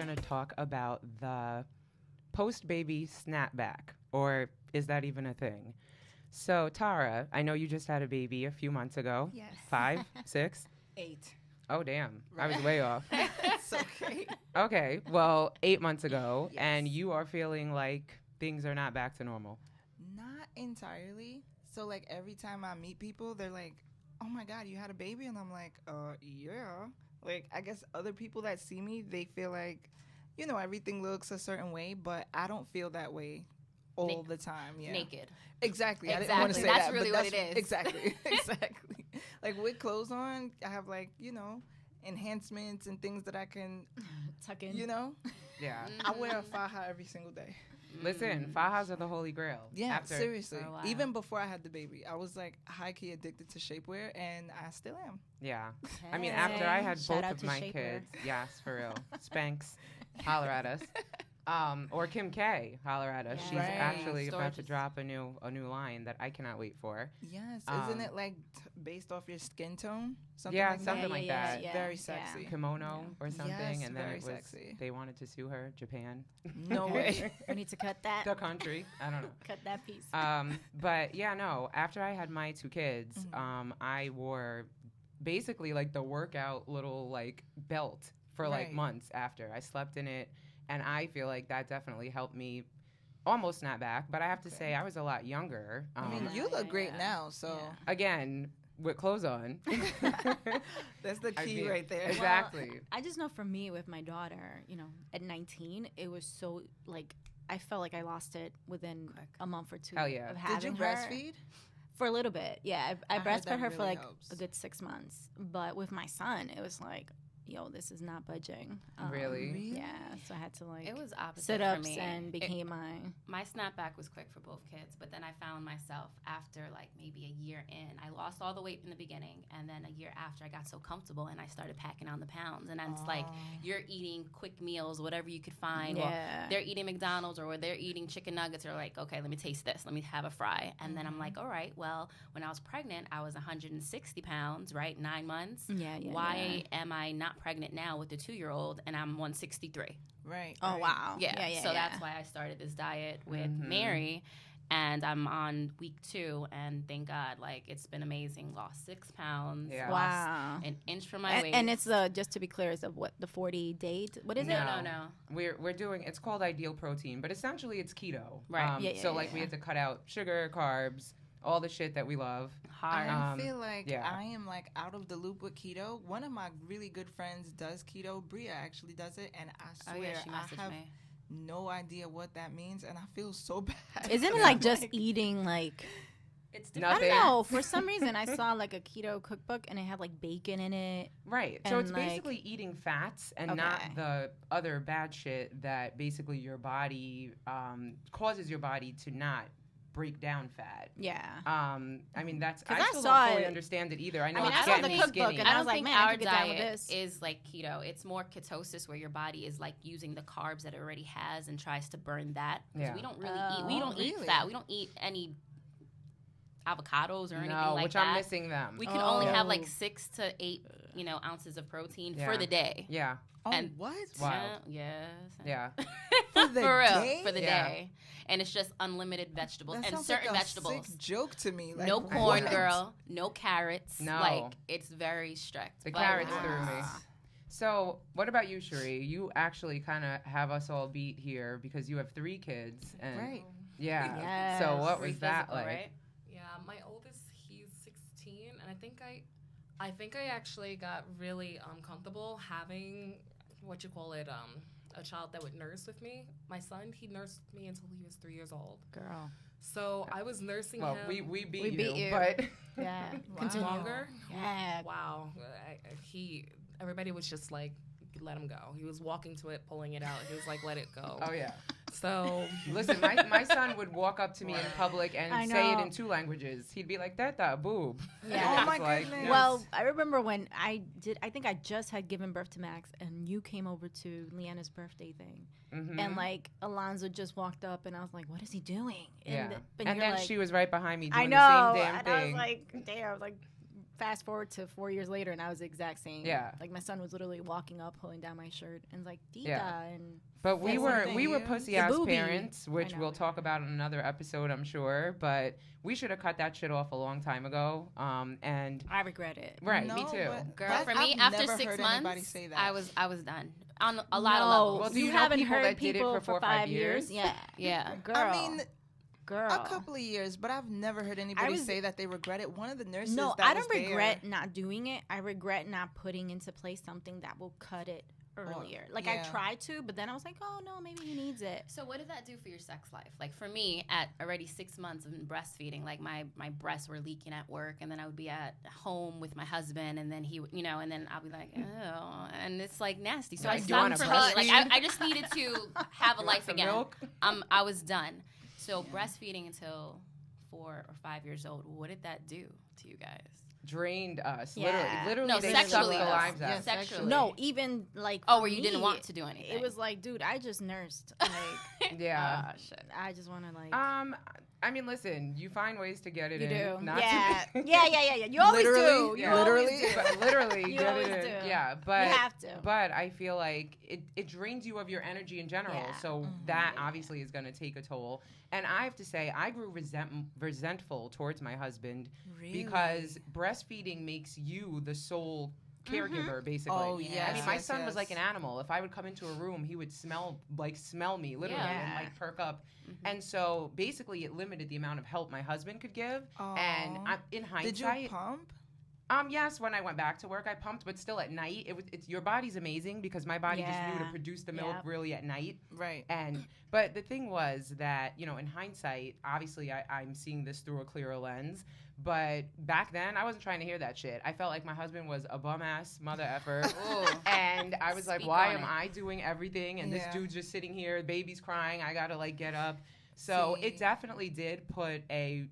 going to talk about the post-baby snapback, or is that even a thing? So, Tara, I know you just had a baby a few months ago. Yes. 5, 6? 8. Oh, damn. I Right. was way off. It's okay. Okay, well, 8 months ago, Yes. and you are feeling like things are not back to normal. Not entirely. So, like, every time I meet people, they're like, oh, my God, you had a baby? And I'm like, yeah. Like, I guess other people that see me, they feel like, you know, everything looks a certain way, but I don't feel that way all the time. Yeah. Naked. Exactly. I didn't Exactly. want to say That's that. really but what it is. Exactly. Exactly. Like, with clothes on, I have, like, you know, enhancements and things that I can, Tuck in. you know. Yeah. I wear a faja every single day. Listen, fajas are the holy grail. Yeah, After, seriously. For a while. Even before I had the baby, I was like high-key addicted to shapewear, and I still am. Yeah. I mean, after I had Shout both out of to my shapewear. kids, yes, for real. Spanx, holler at us. Or Kim K, holler at us. Yeah. She's Right. actually about to Storages. drop a new line that I cannot wait for. Yes, Um, isn't it like based off your skin tone? Something Yeah, like something that? like that. Very sexy. Kimono or something, Yes, and then very it was sexy. they wanted to sue her, Japan, No way. We need to cut that. the country. I don't know. Cut that piece. But yeah, no. After I had my 2 kids, Mhm. I wore basically like the workout little like belt for like Right. months after. I slept in it, and I feel like that definitely helped me almost snap back. But I have to Okay. say, I was a lot younger. I mean, you Yeah, look great yeah. now, so Again, with clothes on. that's the I key mean, right there. Exactly. I just know for me with my daughter, you know, at 19, it was so like I felt like I lost it within Quick. a month or 2 Hell yeah. of having Did you her. breastfeed? For a little bit, yeah. I I heard breastfed that her for really like helps. a good 6 months, but with my son, it was like, yo, this is not budging. Really? Yeah. So I had to like It was opposite sit for ups me. and became My snapback was quick for both kids, but then I found myself after like maybe a year in, I lost all the weight in the beginning, and then a year after I got so comfortable and I started packing on the pounds, and then it's like you're eating quick meals, whatever you could find. Or Yeah. they're eating McDonald's or they're eating chicken nuggets, or like, okay, let me taste this, let me have a fry. And then I'm like, all right, well, when I was pregnant, I was 160 pounds, right? 9 months. Yeah, yeah. Why am I not pregnant now with the 2-year-old and I'm 163? Right. Oh right. wow. Yeah. Yeah. So that's why I started this diet with Mary, and I'm on week 2, and thank God, like it's been amazing. Lost 6 pounds. Yeah. Lost Wow. an inch from my waist. And it's just to be clear, is what the 40-day? What is it? No. We're doing, it's called Ideal Protein, but essentially it's keto. Right. So like we had to cut out sugar, carbs, all the shit that we love. Hard. I feel like yeah. I am like out of the loop with keto. One of my really good friends does keto. Bria actually does it, and I Oh swear yeah, she I messaged have me. no idea what that means, and I feel so bad. Isn't it like just eating like It's I Nothing. don't know. For some reason, I saw like a keto cookbook and it had like bacon in it. Right. So And, it's like- basically eating fats and not Okay. the other bad shit that basically your body causes your body to not break down fat. Yeah. I mean, that's 'Cause I I still saw don't fully it- understand it either. I know mean, it's I saw getting the me cookbook skinny. and I I don't was like, think man, I our could get down with diet this. is like keto. It's more ketosis, where your body is like using the carbs that it already has and tries to burn that. 'Cause Yeah. we don't really eat. We don't eat really? fat. We don't eat any avocados or anything No, like which that. I'm missing them. We can only have Oh. like 6 to 8, ounces of protein Yeah. for the day. Yeah. Oh, And- what? Wild. Yes. Yeah. For the for real, day? for the Yeah. day. And it's just unlimited vegetables That and sounds certain like a vegetables. sick joke to me. Like, No corn, what? girl. No carrots. No. Like, it's very strict. The But- carrots Wow. threw me. So, what about you, Cherie? You actually kind of have us all beat here because you have 3 kids. And Right. Yeah. Yes. So, what Very was that physical, like? right? Yeah, my oldest, he's 16, and I think I actually got really comfortable having a child that would nurse with me. My son, he nursed me until he was 3 years old. Girl. So I was nursing Well, him. we beat We you, beat you. but Yeah. Wow. Continue. longer. Yeah. Wow, everybody was just like, let him go. He was walking to it, pulling it out. He was like, let it go. oh yeah. So Listen, my son would walk up to me in public and I say it know. in 2 languages. He'd be like, "That boob." Yeah. Oh, And my it's like, goodness. yes. Well, I remember when I think I just had given birth to Max, and you came over to Leanna's birthday thing, Mhm. and like Alonzo just walked up, and I was like, "What is he doing?" yeah. But and you're then like, she was right behind me doing I know, the same damn and thing. I was like, "Damn!" Like, fast forward to 4 years later, and I was the exact same. Yeah. Like my son was literally walking up, pulling down my shirt, and was like, Dita, Yeah. and But we That's were the we were thing. pussy The ass boobie. parents, which I know. we'll talk about in another episode, I'm sure. But we should have cut that shit off a long time ago. And I regret it. right, No, me too. but Girl, that- for me, I've after never 6 heard anybody months, say that. I was done on a lot of No, levels. Well, do you you know haven't people heard that did it people for 4 or 5 years? years? Yeah, Yeah. girl. I mean, girl. a couple of years, but I've never heard anybody say that they regret it. One of the nurses No, that I was don't regret there, not doing it. I regret not putting into place something that will cut it earlier. Like I yeah. tried to, but then I was like, oh no, maybe he needs it. So what did that do for your sex life? Like for me, at already 6 months of breastfeeding, like my breasts were leaking at work, and then I would be at home with my husband, and then he, would, and then I'll be like, oh, and it's like nasty. So Like, I you wanna stopped for me. Like breastfeed? I just needed to have a You want life some again. milk? I was done. So breastfeeding until 4 or 5 years old, what did that do to you guys? Drained us. Yeah. Literally, No, they sucked sexually, the though. lives out. Yes, Sexually. No, even like Oh, for where you didn't me, want to do anything. It was like, dude, I just nursed. Like, Yeah. Shit. I just want to like. I mean, listen, you find ways to get it You in. do. Not Yeah. to yeah. You always Literally? do. You Yeah. always Literally? do. But literally You get always it in. do. Yeah, but You have to. But I feel like it drains you of your energy in general. Yeah. So that obviously is going to take a toll. And I have to say, I grew resentful towards my husband because breastfeeding makes you the sole caregiver, basically. Oh, I mean, yes, my yes, son was yes. like an animal. If I would come into a room, he would smell me literally and Yeah. like perk up. And so basically, it limited the amount of help my husband could give. And Aw. in Did you hindsight, pump? yes, when I went back to work, I pumped, but still at night, it's your body's amazing because my body just knew to Yeah. produce the milk Yep. really at night. Right. But the thing was that, in hindsight, obviously I'm seeing this through a clearer lens. But back then, I wasn't trying to hear that shit. I felt like my husband was a bum ass mother effer. And I was like, Speak why on am it. I doing everything? And this Yeah. dude's just sitting here, baby's crying, I gotta like get up. So See. it definitely did put a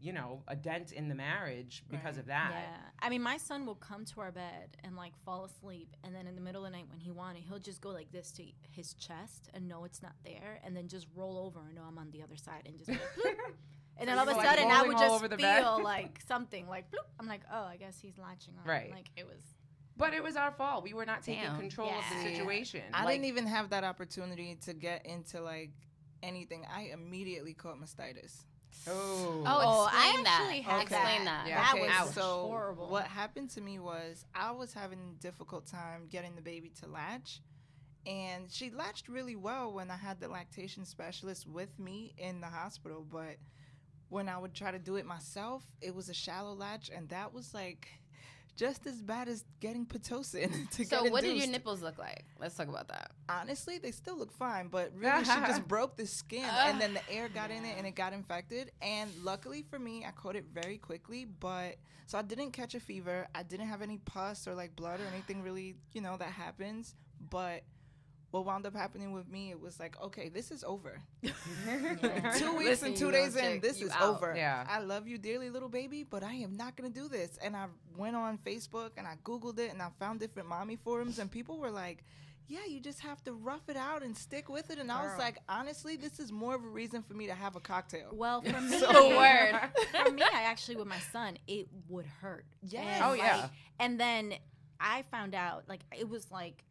dent in the marriage because Right. of that. Yeah. I mean, my son will come to our bed and like fall asleep, and then in the middle of the night when he wanted, he'll just go like this to his chest and know it's not there, and then just roll over and know I'm on the other side and just go, bloop. And then all of a you were, like, sudden I rolling would all just over the bed? feel like something like bloop. I'm like, oh, I guess he's latching on. Right. Like it was. But it was our fault. We were not taking Damn. control of the Yeah. situation. I Like, didn't even have that opportunity to get into like anything. I immediately caught mastitis. Oh. Oh, I explain that. actually had Explain that. that. Yeah. That Okay, was so horrible. what happened to me was I was having a difficult time getting the baby to latch. And she latched really well when I had the lactation specialist with me in the hospital. But when I would try to do it myself, it was a shallow latch. And that was like just as bad as getting Pitocin to So get what did your induced. nipples look like? Let's talk about that. Honestly, they still look fine, but really she just broke the skin and then the air got in it and it got infected. And luckily for me, I caught it very quickly, but so I didn't catch a fever. I didn't have any pus or like blood or anything really, that happens. But what wound up happening with me, it was like, okay, this is over. 2 weeks Listen, and 2 you days little in, chick, this you is out. over. Yeah. I love you dearly, little baby, but I am not going to do this. And I went on Facebook and I Googled it and I found different mommy forums and people were like, yeah, you just have to rough it out and stick with it. And I was Girl. like, honestly, this is more of a reason for me to have a cocktail. Well, for me, Word. for me, I actually with my son, it would hurt. Yes. And, Oh, yeah. And then I found out, like, it was like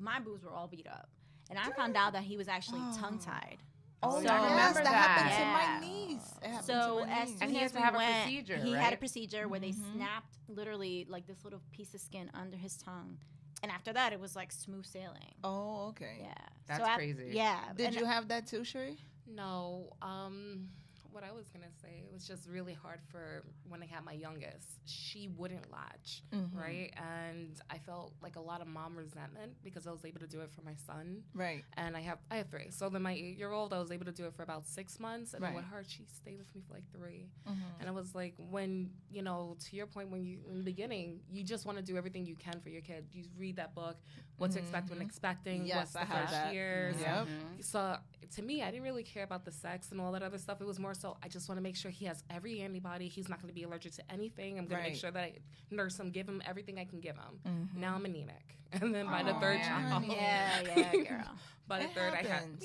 my boobs were all beat up, and I found out that he was actually tongue tied. Oh, So- I remember yes, that happened to my Yeah. niece. It happened So to my as niece. soon And he as has to we have a went, procedure, he had right? a procedure where they Mhm. snapped literally like this little piece of skin under his tongue, and after that it was like smooth sailing. Oh, okay. Yeah, That's so crazy. Yeah. Did and you have that too, Sheree? No. What I was gonna say, it was just really hard for when I had my youngest. She wouldn't latch, right? And I felt like a lot of mom resentment because I was able to do it for my son. Right. And I have 3. So then my 8-year-old, I was able to do it for about 6 months, and then with Right. her, she stayed with me for like 3. And it was like when to your point, when you in the beginning, you just want to do everything you can for your kid. You read that book, what to expect when expecting, Yes, what's I the have first that. years. Yep. So to me, I didn't really care about the sex and all that other stuff. It was more so I just want to make sure he has every antibody. He's not going to be allergic to anything. I'm going to make sure that I nurse him, give him everything I can give him. Now I'm anemic. And then by the third child. Yeah, girl. By the It third, happens.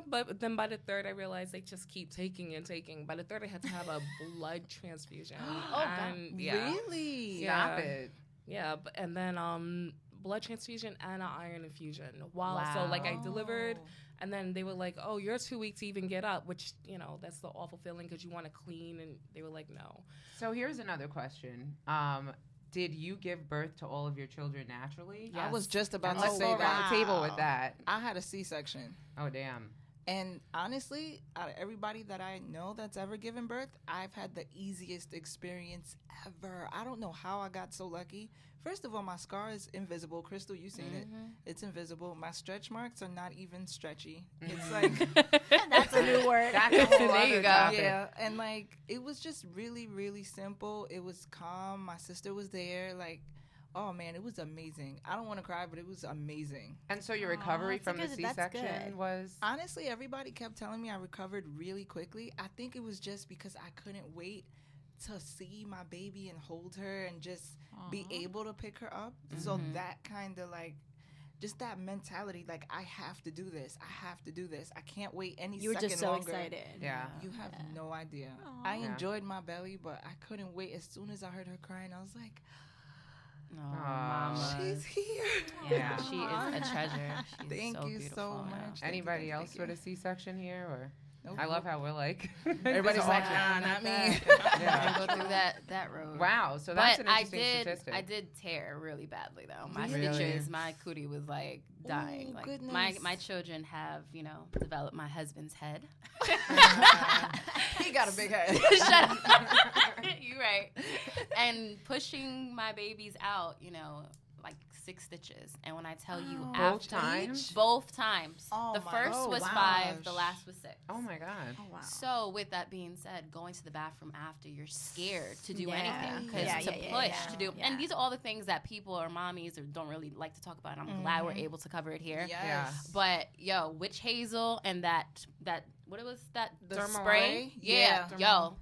but then by the third, I realized they just keep taking and taking. By the third, I had to have a blood transfusion. And, Really? Stop it. Yeah, and then blood transfusion and an iron infusion. Wow. So like I delivered, and then they were like, "Oh, you're too weak to even get up," which that's the awful feeling because you want to clean, and they were like, "No." So here's another question. Did you give birth to all of your children naturally? I was just about And to let's say go around that. the table with that. I had a C-section. Oh, damn. And honestly, out of everybody that I know that's ever given birth, I've had the easiest experience ever. I don't know how I got so lucky. First of all, my scar is invisible. Crystal, you've seen it. It's invisible. My stretch marks are not even stretchy. It's like... That's a new word. That's a whole There other you go. topic. Yeah, and like it was just really, really simple. It was calm. My sister was there. Like, oh man, it was amazing. I don't want to cry, but it was amazing. And so your recovery that's from the good- that's C-section good. was... Honestly, everybody kept telling me I recovered really quickly. I think it was just because I couldn't wait to see my baby and hold her and just be able to pick her up. So that kind of like, just that mentality, like I have to do this. I have to do this. I can't wait any You were second just so longer. excited. Yeah. You have no idea. Aw. I Yeah. enjoyed my belly, but I couldn't wait. As soon as I heard her crying, I was like, Oh, Aw. mama. she's here. Yeah, she is a treasure. She's Thank so you beautiful. so yeah. much. Anybody Thank else you. with a C-section here? Or Nope. I love how we're like... Everybody's it's like, all- nah, not me. Yeah. I go through that road. Wow, so that's But an interesting statistic. I did tear really badly though. My Really? stitches, my cootie was like dying. Ooh, like goodness. my children have, developed my husband's head. He got a big head. Shut up. You right. And pushing my babies out, like 6 stitches. And when I tell you Oh. Both after times? both times. Oh the my first was gosh. 5, the last was 6. Oh my God. Oh, wow. So with that being said, going to the bathroom after, you're scared to do Yeah. anything because Yeah, to yeah, push yeah, to do. yeah. And these are all the things that people or mommies don't really like to talk about. And I'm glad we're able to cover it here. Yes. Yeah. But yo, witch hazel and that what it was that The spray? spray? Yeah. Yeah. Yo,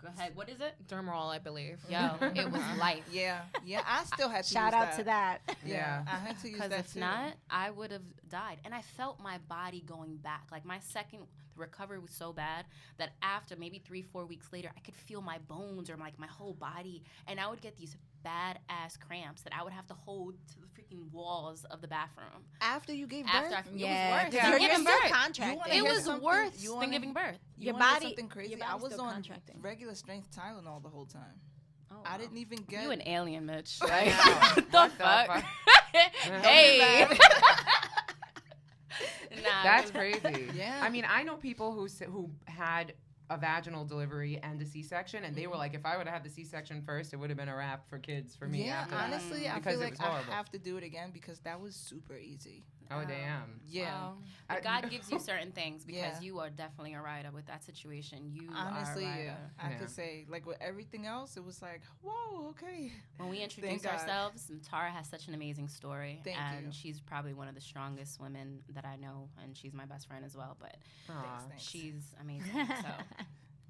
go ahead. What is it? Dermarol, I believe. Yo, it was life. Yeah. I still had to Shout use out to that. Yeah, I had to use Because that if too. not, I would have died. And I felt my body going back. Like the recovery was so bad that after maybe 3-4 weeks later, I could feel my bones or like my whole body. And I would get these badass cramps that I would have to hold to the freaking walls of the bathroom. After you gave birth, After it was worse Yeah. than You're giving still birth. contracted. wanna It hear was something? worse You than wanna- giving birth. you Your wanna hear body- something crazy. your I body's was still on contracting. regular strength Tylenol the whole time. Oh, I wow. didn't even get. You an alien, Mitch. I Like, know. what the What the fuck? fuck? Hey. Nah, That's it was- crazy. Yeah. I mean, I know people who had a vaginal delivery and a C-section, and they were like, if I would have had the C-section first, it would have been a wrap for kids for me. Yeah, after that. honestly, I Because feel it like was I horrible. have to do it again because that was super easy. Oh damn. Yeah. Well, I- God gives you certain things because Yeah. you are definitely a rider with that situation. You Honestly, are a rider. yeah. I Yeah. could say, like, with everything else, it was like, whoa, okay. When we introduce God. ourselves, Tara has such an amazing story, Thank and you. she's probably one of the strongest women that I know, and she's my best friend as well. But Aw, Thanks. she's amazing.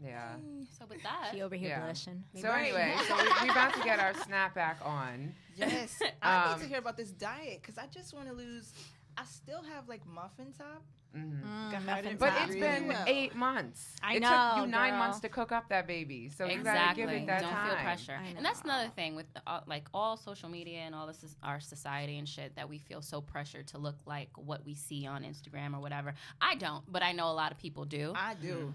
yeah. So with that, She over here Yeah. blushing. So anyway, so we're about to get our snapback on. Yes. I need to Um, hear about this diet because I just want to lose. I still have, like, muffin top. Mhm. Muffin But top. it's really been well. 8 months. I it know, took you 9 girl. months to cook up that baby, so you gotta exactly. give it that Don't time. feel pressure. I And that's know. another thing with like all social media and all this is our society and shit that we feel so pressured to look like what we see on Instagram or whatever. I don't, but I know a lot of people do. I do.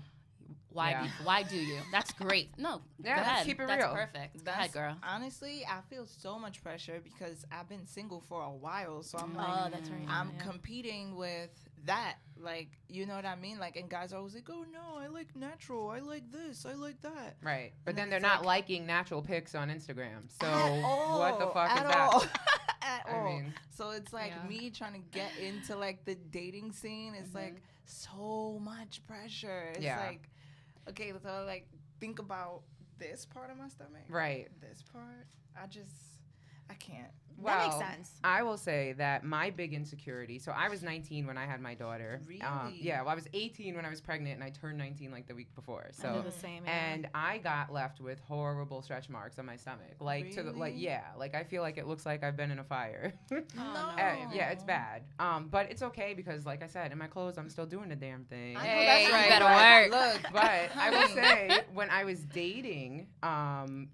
Why? Yeah. Why do you? That's great. No, Yeah, go let's ahead. keep it That's real. perfect. Go That's, ahead, girl. Honestly, I feel so much pressure because I've been single for a while. So I'm like, Oh, that's right. I'm yeah. competing with that. Like, you know what I mean? Like, and guys are always like, oh, no, I like natural. I like this. I like that. Right. But And then then they're it's not like- liking natural pics on Instagram. So At all, what the fuck is at that? all. At I all. mean, So it's like Yeah. me trying to get into, like, the dating scene is like so much pressure. It's Yeah. like, okay, so like think about this part of my stomach. right. This part. I can't. Well, that makes sense. I will say that my big insecurity. So I was 19 when I had my daughter. Really? Yeah. Well, I was 18 when I was pregnant, and I turned 19 like the week before. I do So the same. and I got left with horrible stretch marks on my stomach, like to the like Really? yeah, like I feel like it looks like I've been in a fire. No. Yeah, it's bad. But it's okay because, like I said, in my clothes, I'm still doing the damn thing. I know Hey, that's you right. better but work. Look, But I will say, when I was dating,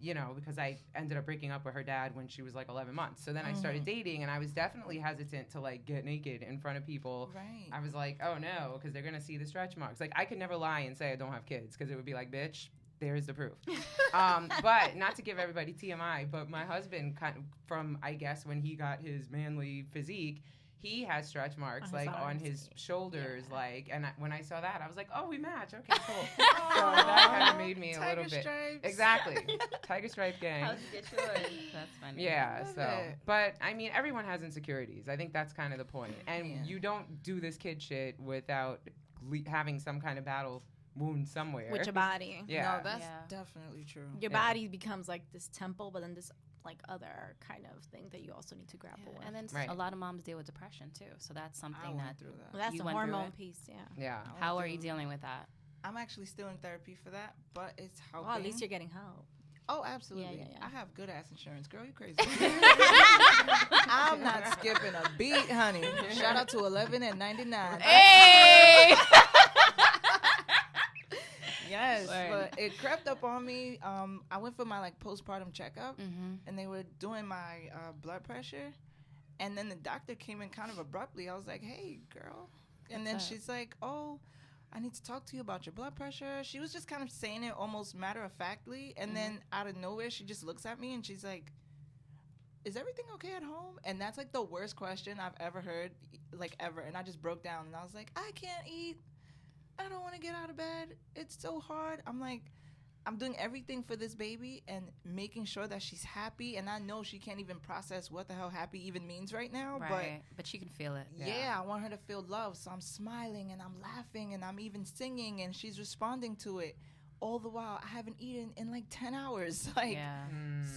you know, because I ended up breaking up with her dad when she was like 11 months. So then I started dating, and I was definitely hesitant to like get naked in front of people. right. I was like, oh no, because they're gonna see the stretch marks. Like I could never lie and say I don't have kids because it would be like, bitch, there's the proof. But not to give everybody TMI, but my husband, kind of from I guess when he got his manly physique, he has stretch marks On his like on arms. his shoulders, Yeah. like, and when I saw that, I was like, oh, we match. Okay, cool. So that kind of made me a Tiger little bit. stripes. Exactly. Tiger stripe gang. How'd you get yours? That's funny. Yeah, Love so, it. but I mean, everyone has insecurities. I think that's kind of the point. And Yeah. you don't do this kid shit without having some kind of battle wound somewhere. With your body. Yeah. No, that's Yeah. definitely true. Your Yeah. body becomes like this temple, but then this like other kind of thing that you also need to grapple Yeah, with. and then Right. a lot of moms deal with depression too, so that's I something went that. through that. well, that's You the went through hormone it? piece, yeah. Yeah. I went How are you through- dealing with that? I'm actually still in therapy for that, but it's helping. Well, at least you're getting help. Oh, absolutely. yeah. I have good ass insurance. Girl, you crazy. I'm not skipping a beat, honey. Shout out to 11 and 99. Hey! Yes, Word. but it crept up on me. I went for my like postpartum checkup, Mm-hmm. and they were doing my blood pressure, and then the doctor came in kind of abruptly. I was like, "Hey, girl," and then What's up? she's like, "Oh, I need to talk to you about your blood pressure." She was just kind of saying it almost matter of factly, and then out of nowhere, she just looks at me and she's like, "Is everything okay at home?" And that's like the worst question I've ever heard, like ever. And I just broke down and I was like, "I can't eat. I don't want to get out of bed. It's so hard." I'm like, I'm doing everything for this baby and making sure that she's happy. And I know she can't even process what the hell happy even means right now. Right, but you can feel it. But yeah, I want her to feel love. So I'm smiling and I'm laughing and I'm even singing and she's responding to it. All the while, I haven't eaten in like 10 hours. Like, Yeah.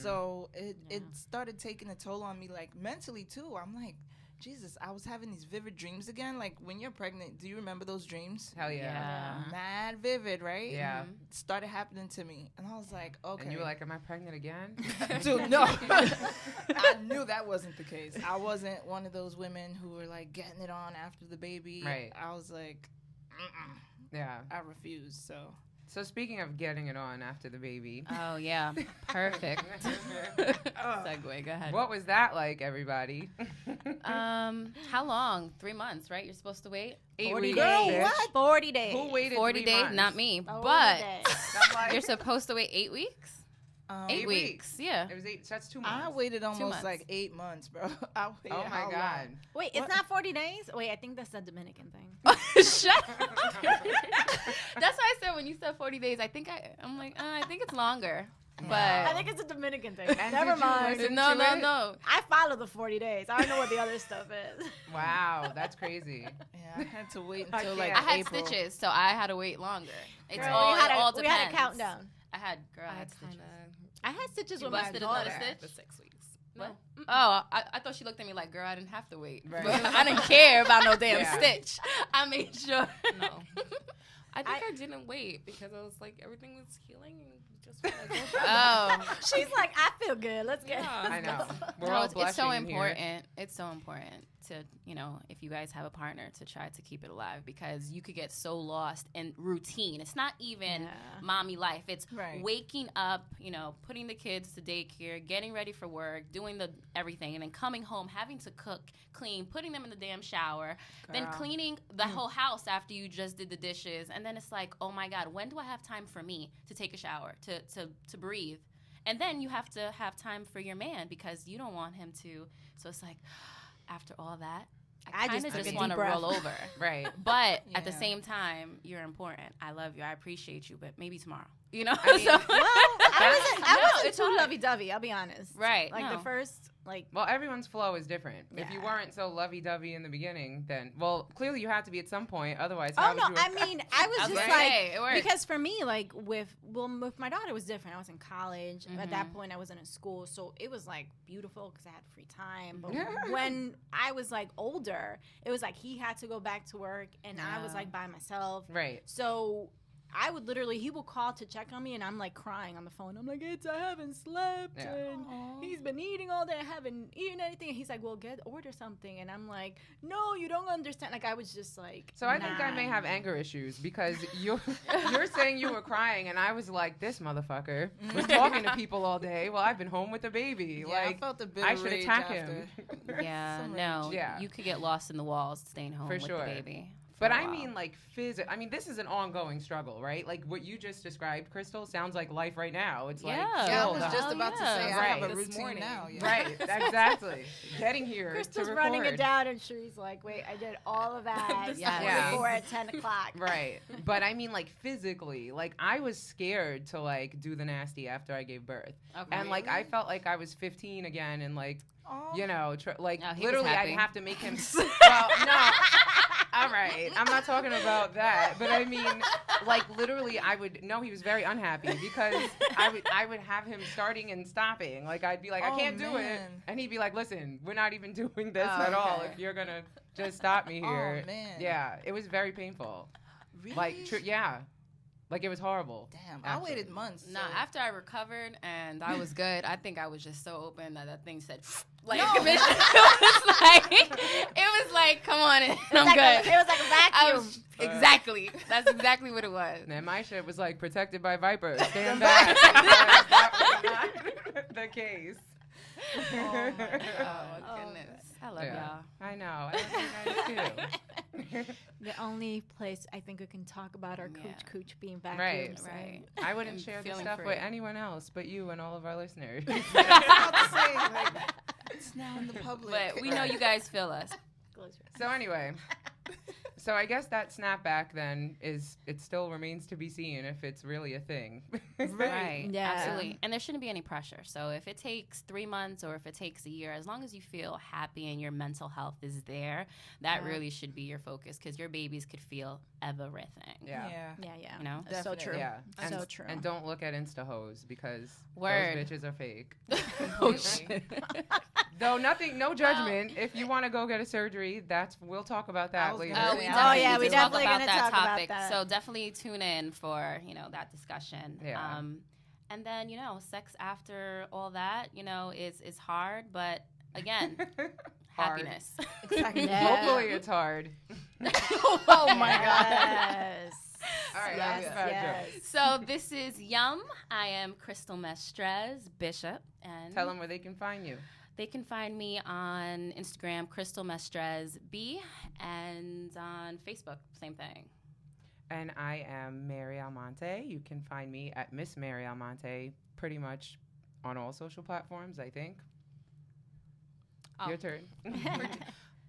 so it Yeah. started taking a toll on me, like mentally too. I'm like, Jesus, I was having these vivid dreams again. Like when you're pregnant, do you remember those dreams? Hell yeah. Yeah. Mad vivid, right? Yeah. Mhm. It started happening to me. And I was like, okay. And you were like, am I pregnant again? Dude, no. I knew that wasn't the case. I wasn't one of those women who were like getting it on after the baby. Right. I was like, Yeah. I refuse. So So speaking of getting it on after the baby, Oh yeah, perfect. Segue. Go ahead. what was that like, everybody? How long? 3 months, right? You're supposed to wait 8 40 weeks, days. bitch. 40 days. Who waited 40 3 days. months? Not me, 40 but days. I'm like, you're supposed to wait 8 weeks. 8 8 weeks. Yeah. It was 8. So that's 2 months. I waited almost months. like 8 months, bro. I waited Oh my how god. long? Wait, it's not 40 days? Wait, I think that's the Dominican thing. Shut up. That's why I said when you said 40 days, I'm like, I think it's longer. But I think it's a Dominican thing. And Never did you mind. listen no, to no, it? no. I follow the 40 days. I don't know what the other stuff is. Wow, that's crazy. Yeah, I had to wait I until can't. like I had April. stitches, so I had to wait longer. It's Girl, all, we had it all a, we depends. had a countdown. I had I stitches. kind of I had stitches You with my busted another daughter. stitch? for 6 weeks. What? No. Oh, I thought she looked at me like, girl, I didn't have to wait. Right. But I didn't care about no damn Yeah. stitch. I made sure. No. I think I didn't wait because I was like, everything was healing and just want to go for it. Oh. She's like, I feel good. Let's get Yeah. I know. We're No, all it's so blushing in here. important. It's so important to, if you guys have a partner, to try to keep it alive, because you could get so lost in routine. It's not even Yeah. mommy life. It's Right. waking up, putting the kids to daycare, getting ready for work, doing the everything, and then coming home, having to cook, clean, putting them in the damn shower, then Girl. cleaning the whole house after you just did the dishes. And then it's like, oh my God, when do I have time for me to take a shower, to breathe? And then you have to have time for your man because you don't want him to. So it's like, after all that, I I just kind of took a just deep want to breath. roll over. Right. But at the Yeah. same time, you're important. I love you. I appreciate you. But maybe tomorrow. You know? I mean, Well, I No, wasn't it's too fine. lovey-dovey, I'll be honest. Right, Like no. the first Like, Well, everyone's flow is different. If you Yeah. weren't so lovey-dovey in the beginning, then, well, clearly you had to be at some point. Otherwise, oh how no, would you I mean, I was I was just gonna like, say, it worked. because for me, like with my daughter, it was different. I was in college at that point. I wasn't in school, so it was like beautiful because I had free time. But when I was like older, it was like he had to go back to work, and I was like by myself. Right. So I would literally, he would call to check on me, and I'm like crying on the phone. I'm like, I haven't slept, Yeah. and he's been eating all day. I haven't eaten anything. And he's like, well, order something. And I'm like, no, you don't understand. Like, I was just like, So I think I may have anger issues because you're saying you were crying, and I was like, this motherfucker was talking to people all day. Well, I've been home with a baby. Yeah, like, I felt a bit I of should rage attack after. him. Yeah, Some no. rage. Yeah. You could get lost in the walls staying home For with sure. the baby. But for a I while. mean, like, I mean, this is an ongoing struggle, right? Like, what you just described, Crystal, sounds like life right now. It's like, Yeah. Yeah, I still was the- just about to say I Right. have a This routine morning. now. Yeah. Right, exactly. Getting here Crystal's to running record. it down, and Cherie's like, wait, I did all of that This Yeah. before at 10 o'clock. Right. But I mean, like, physically, like, I was scared to, like, do the nasty after I gave birth. Okay. And, like, I felt like I was 15 again and, like, Aw. you know, like, No, he was literally I'd happy. have to make him, well, no. All right. I'm not talking about that. But I mean, like, literally he was very unhappy because I would have him starting and stopping. Like, I'd be like, I Oh, can't do it. man. And he'd be like, listen, we're not even doing this Oh, at all okay. if you're going to just stop me here. Oh, man. Yeah. It was very painful. Really? Like, yeah. Like, it was horrible. Damn, Actually. I waited months. No, so- after I recovered and I was good, I think I was just so open that thing said, like, No. it was like, come on in, I'm Like good. it was like a I vacuum. was, exactly. That's exactly what it was. And my shit was like protected by vipers. Stand back. That was not the case. Oh, my Oh, God. my goodness. I love Yeah. y'all. I know. I love you guys too. The only place I think we can talk about our Yeah. cooch being vacuums. Right. so- Right. I wouldn't I'm share this feeling stuff free. with anyone else but you and all of our listeners. I was about to say, like, it's now in the public. But we know you guys feel us. So anyway, so I guess that snapback then it still remains to be seen if it's really a thing. Right. Yeah. Absolutely. And there shouldn't be any pressure. So if it takes 3 months or if it takes a year, as long as you feel happy and your mental health is there, that Yeah. really should be your focus because your babies could feel everything. Yeah. Yeah, yeah. You know? That's so Definitely. true. Yeah. And, So true. And don't look at Insta hoes because Word. those bitches are fake. Oh, shit. Though no judgment. If you want to go get a surgery, we'll talk about I that was later. gonna Oh, say, we Oh, definitely yeah, need we to talk definitely about gonna that talk about topic. that. So definitely tune in for, that discussion. Yeah. And then, sex after all that, is hard, but again, Hard. happiness. Exactly. Yeah. Hopefully it's hard. Oh my God. Yes. All right, Yes, that's bad yes. joke. So this is Yum. I am Crystal Mestrez Bishop, and Tell them where they can find you. they can find me on Instagram, Crystal Mestrez B, and on Facebook, same thing. And I am Mary Almonte. You can find me at Miss Mary Almonte pretty much on all social platforms, I think. Oh. Your turn.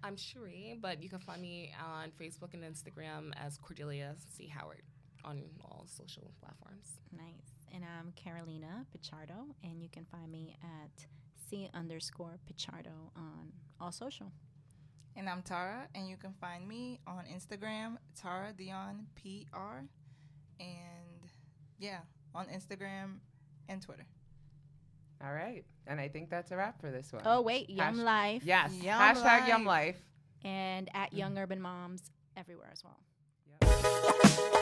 I'm Cherie, but you can find me on Facebook and Instagram as Cordelia C. Howard on all social platforms. Nice. And I'm Carolina Pichardo, and you can find me at C_Pichardo on all social. And I'm Tara, and you can find me on Instagram, Tara Dion PR, and yeah, on Instagram and Twitter. All right. And I think that's a wrap for this one. Oh, wait. Yum Life. Yes. Yum Hashtag Yum Life. Life. And at Young Urban Moms everywhere as well. Yep.